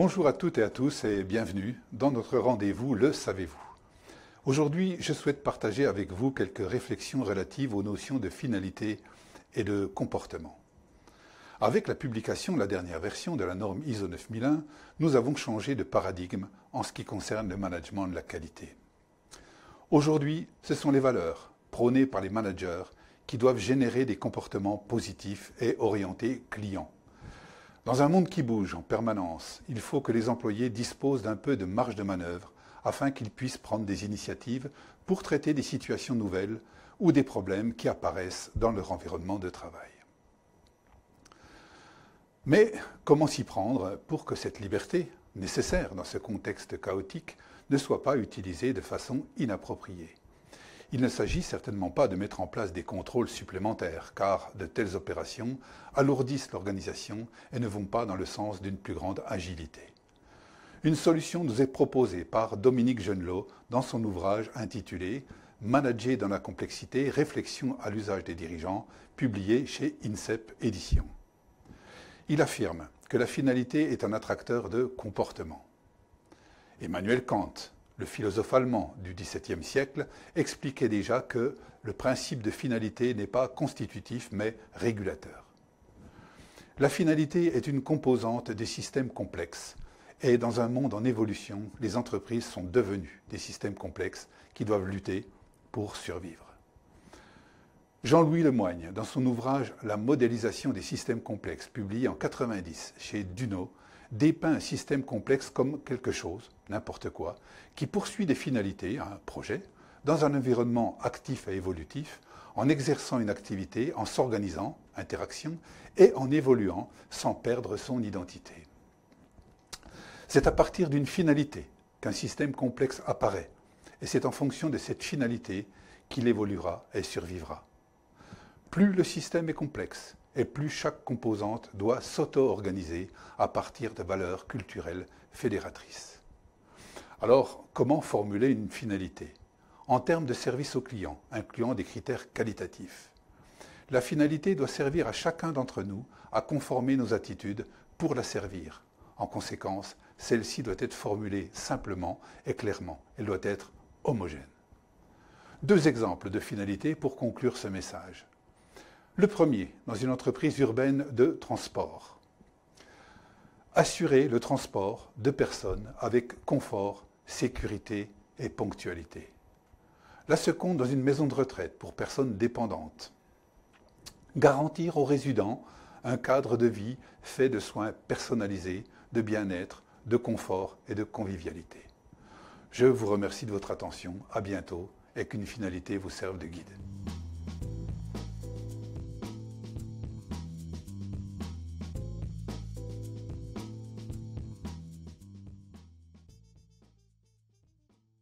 Bonjour à toutes et à tous et bienvenue dans notre rendez-vous Le Savez-vous. Aujourd'hui, je souhaite partager avec vous quelques réflexions relatives aux notions de finalité et de comportement. Avec la publication de la dernière version de la norme ISO 9001, nous avons changé de paradigme en ce qui concerne le management de la qualité. Aujourd'hui, ce sont les valeurs prônées par les managers qui doivent générer des comportements positifs et orientés clients. Dans un monde qui bouge en permanence, il faut que les employés disposent d'un peu de marge de manœuvre afin qu'ils puissent prendre des initiatives pour traiter des situations nouvelles ou des problèmes qui apparaissent dans leur environnement de travail. Mais comment s'y prendre pour que cette liberté, nécessaire dans ce contexte chaotique, ne soit pas utilisée de façon inappropriée ? Il ne s'agit certainement pas de mettre en place des contrôles supplémentaires, car de telles opérations alourdissent l'organisation et ne vont pas dans le sens d'une plus grande agilité. Une solution nous est proposée par Dominique Genelot dans son ouvrage intitulé « Manager dans la complexité, réflexion à l'usage des dirigeants », publié chez INSEP Éditions. Il affirme que la finalité est un attracteur de comportement. Emmanuel Kant, le philosophe allemand du XVIIe siècle, expliquait déjà que le principe de finalité n'est pas constitutif mais régulateur. La finalité est une composante des systèmes complexes et dans un monde en évolution, les entreprises sont devenues des systèmes complexes qui doivent lutter pour survivre. Jean-Louis Lemoigne, dans son ouvrage « La modélisation des systèmes complexes » publié en 1990 chez Duno, dépeint un système complexe comme quelque chose, n'importe quoi, qui poursuit des finalités, un projet, dans un environnement actif et évolutif, en exerçant une activité, en s'organisant, interaction, et en évoluant sans perdre son identité. C'est à partir d'une finalité qu'un système complexe apparaît, et c'est en fonction de cette finalité qu'il évoluera et survivra. Plus le système est complexe, et plus chaque composante doit s'auto-organiser à partir de valeurs culturelles fédératrices. Alors, comment formuler une finalité ? En termes de service au client, incluant des critères qualitatifs. La finalité doit servir à chacun d'entre nous à conformer nos attitudes pour la servir. En conséquence, celle-ci doit être formulée simplement et clairement. Elle doit être homogène. Deux exemples de finalité pour conclure ce message. Le premier, dans une entreprise urbaine de transport. Assurer le transport de personnes avec confort, sécurité et ponctualité. La seconde, dans une maison de retraite pour personnes dépendantes. Garantir aux résidents un cadre de vie fait de soins personnalisés, de bien-être, de confort et de convivialité. Je vous remercie de votre attention. À bientôt et qu'une finalité vous serve de guide.